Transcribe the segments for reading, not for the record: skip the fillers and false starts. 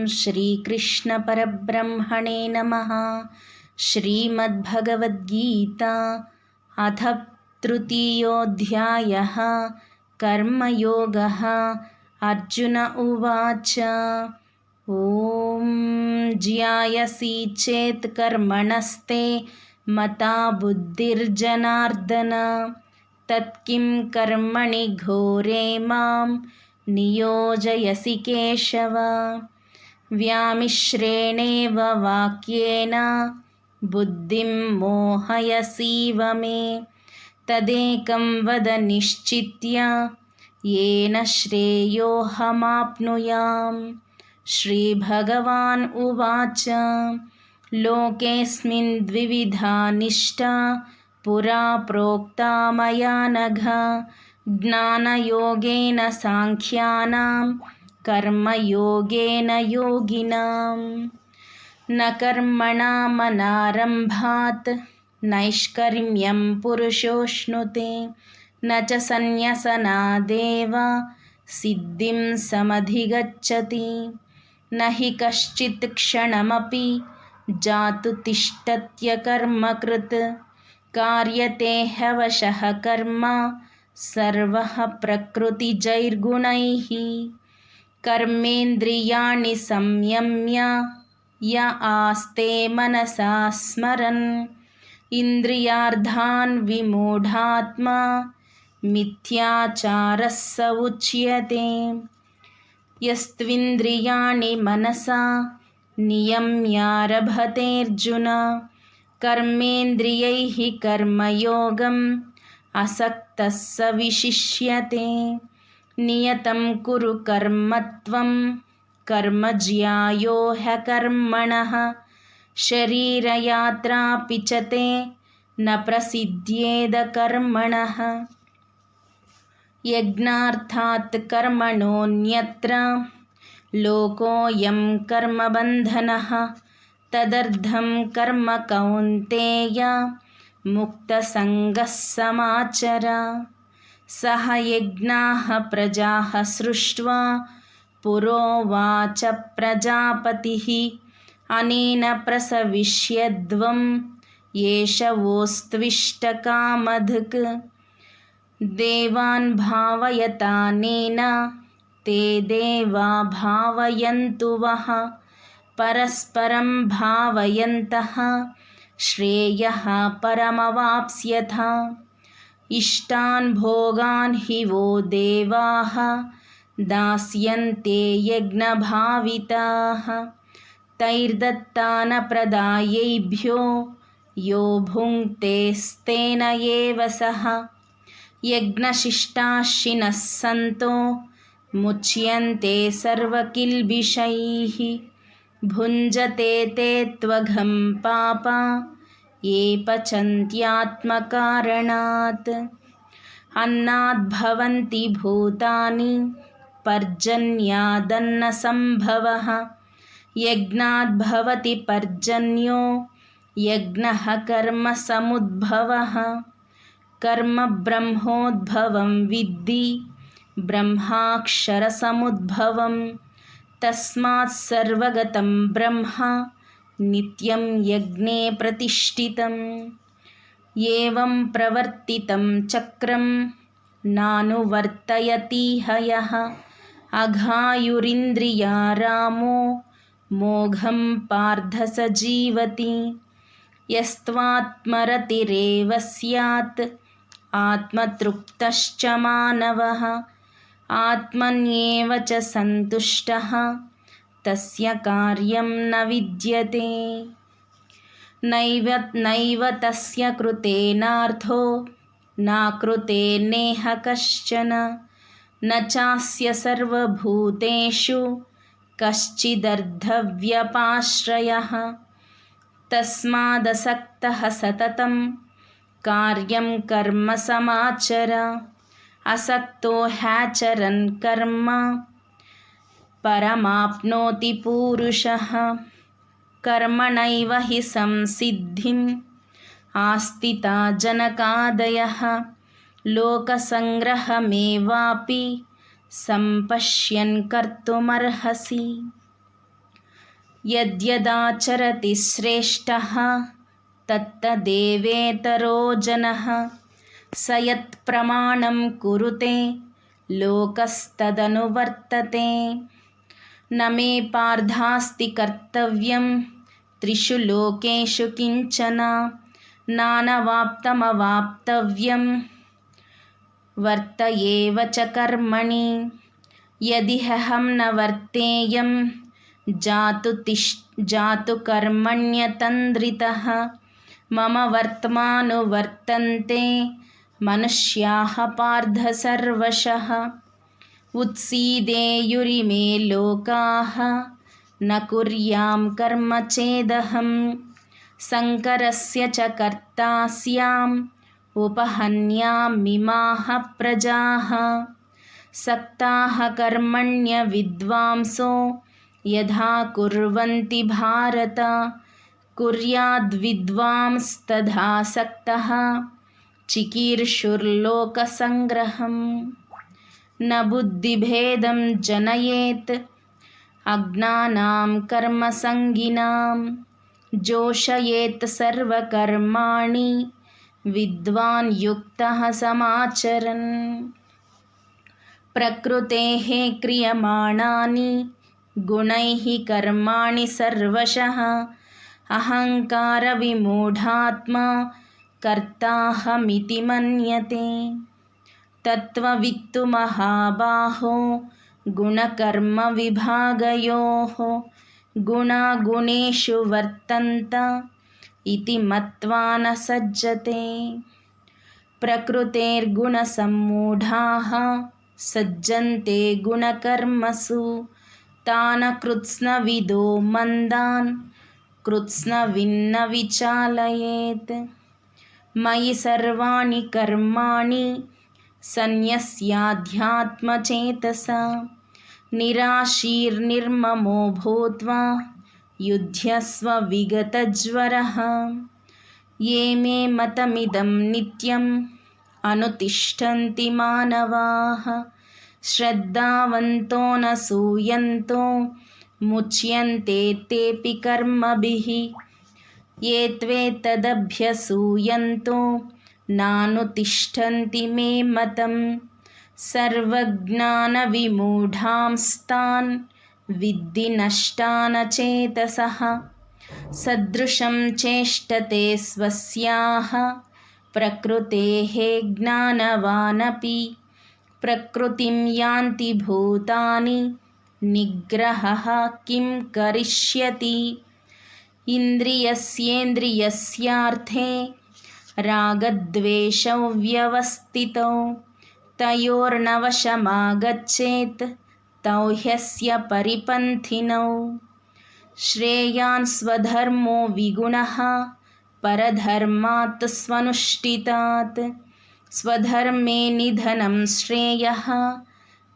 श्रीकृष्णपरब्रह्मणे नमः। श्रीमद्भगवद्गीता अथ तृतीयोऽध्यायः कर्मयोगः। अर्जुन उवाच ॐ ज्यायसि चेत् कर्मणस्ते मता बुद्धिर्जनार्दन तत्किं कर्मणि घोरे मां नियोजयसि केशव। व्यामिश्रेणेव वाक्येन बुद्धिं मोहयसीव मे तदेकं वद निश्चित्य येन श्रेयोऽहमाप्नुयाम्। श्रीभगवान् उवाच लोकेऽस्मिन् द्विविधा निष्ठा पुरा प्रोक्ता मया नघ। ज्ञानयोगेन साङ्ख्यानां कर्मयोगेन योगिनां। न कर्मणामनारम्भात् नैष्कर्म्यं पुरुषोऽश्नुते न च सन्न्यसनादेव सिद्धिं समधिगच्छति। न हि कश्चित् क्षणमपि जातु तिष्ठत्यकर्मकृत् कार्यते ह्यवशः कर्म सर्वः प्रकृतिजैर्गुणैः। कर्मेन्द्रियाणि संयम्य य आस्ते मनसा स्मरन् इन्द्रियार्थान् विमूढात्मा मिथ्याचारः स उच्यते। यस्त्विन्द्रियाणि मनसा नियम्यारभतेऽर्जुन कर्मेन्द्रियैः कर्मयोगम् असक्तः स विशिष्यते। नियतं कुरु कर्म त्वं कर्म ज्यायो ह्यकर्मणः शरीरयात्रापि च ते न प्रसिद्ध्येद कर्मणः। यज्ञार्थात् कर्मणोऽन्यत्र लोकोऽयं कर्मबन्धनः तदर्थं कर्म कौन्तेय मुक्तसङ्गः समाचर। सह यज्ञाः प्रजाः सृष्ट्वा पुरोवाच प्रजापतिः अनेन प्रसविष्यद्वं एष वोस्त्विष्टकामधुक्। देवान् भावयतानेन ते देवा भावयन्तु वः परस्परं भावयन्तः श्रेयः परमवाप्स्यथ। इष्टान् भोगान् हि वो देवाः दास्यन्ते यज्ञभाविताः तैर्दत्तानप्रदायैभ्यो यो भुङ्क्तेस्तेन एव सः। यज्ञशिष्टाशिनः सन्तो मुच्यन्ते सर्वकिल्बिषैः भुञ्जते ते त्वघं पापा ये पचन्त्यात्मकारणात्। अन्नाद्भवन्ति भूतानि पर्जन्यादन्नसम्भवः यज्ञाद्भवति पर्जन्यो यज्ञः कर्मसमुद्भवः। कर्म ब्रह्मोद्भवं विद्धि ब्रह्माक्षरसमुद्भवं तस्मात् सर्वगतं ब्रह्म नित्यं यज्ञे प्रतिष्ठितम्। एवं प्रवर्तितं चक्रं नानुवर्तयतीह यः अघायुरिन्द्रिया रामो मोघं पार्थ स जीवति। यस्त्वात्मरतिरेव स्यात् आत्मतृप्तश्च मानवः आत्मन्येव च सन्तुष्टः तस्य कार्यं न विद्यते। नैव तस्य कृतेनार्थो नाकृतेनेह कश्चन न चास्य सर्वभूतेषु कश्चिदर्थव्यपाश्रयः। तस्मादसक्तः सततं कार्यं कर्म समाचर असक्तो ह्याचरन् कर्म परमाप्नोति पूरुषः। कर्मणैव हि संसिद्धिम् आस्तिता जनकादयः लोकसङ्ग्रहमेवापि सम्पश्यन् कर्तुमर्हसि। యద్యదాచరతి శ్రేష్టః తత్తదేవేతరో జనః స యత్ప్రమాణం కురుతే లోకస్తదనువర్తతే. న మే పార్థాస్తి కర్తవ్యం త్రిషు లోకేషు కించన నానవాప్తమవాప్తవ్యం వర్త ఏవ చ కర్మణి. యదిహం న వర్తేయం జాతు కర్మణ్యతంద్రితః మమ వర్త్మానువర్తంతే మనుష్యాః పార్థ సర్వశః. ఉత్సీదేయురిమే లోకాః న కుర్యాం కర్మ చేదహం సంకరస్య చ కర్తా స్యాం ఉపహన్యామిమాః ప్రజాః. సక్తాః కర్మణ్య విద్వాంసో యథా కుర్వంతి భారత కుర్యాద్విద్వాంస్తథా సక్తః చికీర్షుర్లోకసంగ్రహం. న బుద్ధిభేదం జనయేత్ అజ్ఞానాం కర్మసంగినాం జోషయేత్ సర్వకర్మాణి విద్వాన్ యుక్తః సమాచరన్. ప్రకృతేః క్రియమాణాని గుణైః కర్మాణి సర్వశః అహంకార విమూఢాత్మా కర్తాహమితి మన్యతే. తత్వవిత్తు మహాబాహో గుణకర్మ విభాగయోః గుణాగుణేషు వర్తంత ఇతి మత్వా న సజ్జతే. ప్రకృతేర్గుణసమ్మూఢాః సజ్జంతే గుణకర్మసు తాన కృత్స్నవిదో మందాన్ కృత్స్నవిన్న విచాలయేత్. మయి సర్వాణి కర్మాణి సన్యస్యాధ్యాత్మచేతసా నిరాశీర్నిర్మమో భూత్వా యుధ్యస్వ విగతజ్వరః. ఏ మే మతమిదం నిత్యం అనుతిష్టంతి మానవాః శ్రద్ధావంతో న సూయంతో ముచ్యంతే తేపి కర్మభిః. ఏ త్వేతదభ్యసూయంతో నానుతిష్టంతి మే మతం సర్వజ్ఞానవిమూఢాంస్తాన్ విద్ధి నష్టానచేతసః. సదృశం చేష్టతే స్వస్యాః ప్రకృతేః జ్ఞానవానపి ప్రకృతిం యాంతి భూతాని నిగ్రహః కిం కరిష్యతి. ఇంద్రియస్యేంద్రియస్యార్థే రాగద్వేషౌ వ్యవస్థితౌ తయోర్నవశమాగచ్చేత్ తౌ హ్యస్య పరిపంథినౌ. శ్రేయాన్ స్వధర్మో విగుణః పరధర్మాత్ స్వనుష్ఠితాత్ స్వధర్మే నిధనం శ్రేయః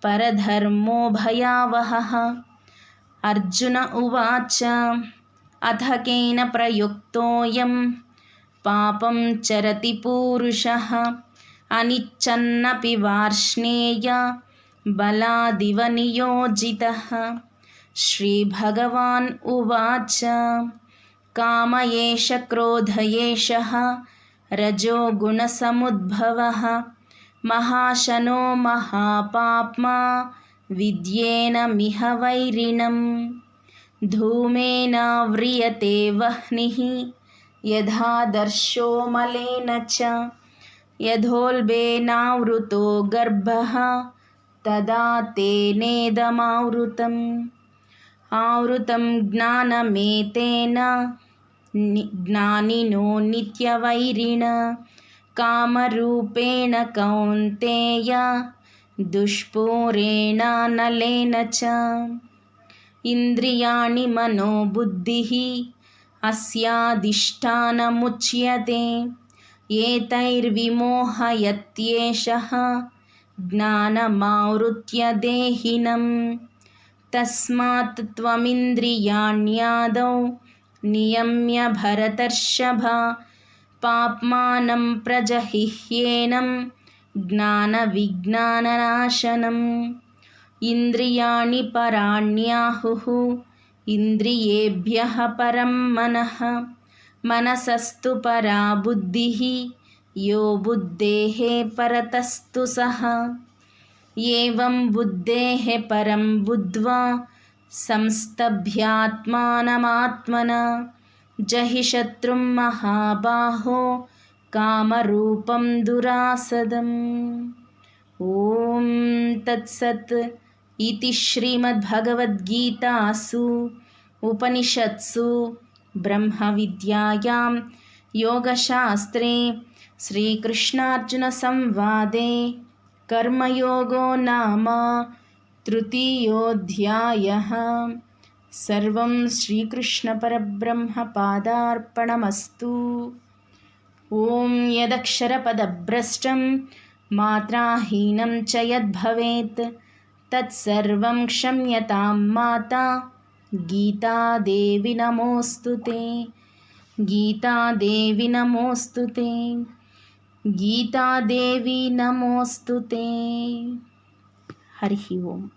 పరధర్మో భయావహః. అర్జున ఉవాచ అథ కేన ప్రయుక్తోయం పాపం చరతి పూరుషః అనిచ్చన్నపి వార్ష్ణేయ బలాదివ నియోజితః. శ్రీభగవాన్ ఉవాచ కామ ఏష క్రోధ ఏషః రజో గుణసముద్భవః మహాశనో మహాపాప్మా విద్యేనమిహ వైరిణం. ధూమేనావ్రియతే వహ్నిః యథాదర్శో మలేన చ యథోల్బేనావృతో గర్భః తదా తేనేదమావృతం. ఆవృతం జ్ఞానమేతేన జ్ఞానినో నిత్యవైరిణ కామరూపేణ కౌంతేయ దుష్పూరేణానలేన చ. ఇంద్రియాణి మనోబుద్ధిః అస్యాధిష్టానముచ్యతే ఏతైర్విమోహయత్యేషః జ్ఞానమావృత్య దేహినం. తస్మాత్ త్వమింద్రియాణ్యాదౌ నియమ్య భరతర్షభ పాప్మానం ప్రజహిహ్యేనం జ్ఞానవిజ్ఞాననాశనం. ఇంద్రియాణి పరాణ్యాహుః ఇంద్రియేభ్యః పరం మనః మనసస్తు పరా బుద్ధిః యో బుద్ధేః పరతస్తు సః ఏవం బుద్ధేః పరం బుద్ధ్వా సంస్తభ్యాత్మానమాత్మనా జహి శత్రుం మహాబాహో కామరూపం దురాసదం. ఓం తత్సత్. ఇతి శ్రీమద్భగవద్గీతాసు ఉపనిషత్సు బ్రహ్మ విద్యాయాం యోగశాస్త్రే శ్రీకృష్ణార్జున సంవాదే కర్మయోగో నామ తృతీయోऽధ్యాయః. సర్వం శ్రీకృష్ణ పరబ్రహ్మ పాదార్పణమస్తు. ఓం యదక్షరపదభ్రష్టం మాత్రాహీనం చ యద్భవేత్ తత్సర్వం క్షమ్యతాం మాతా గీతాదేవి నమోస్తుతే. గీతాదేవి నమోస్తుతే. గీతాదేవి నమోస్తుతే. హరి ఓం.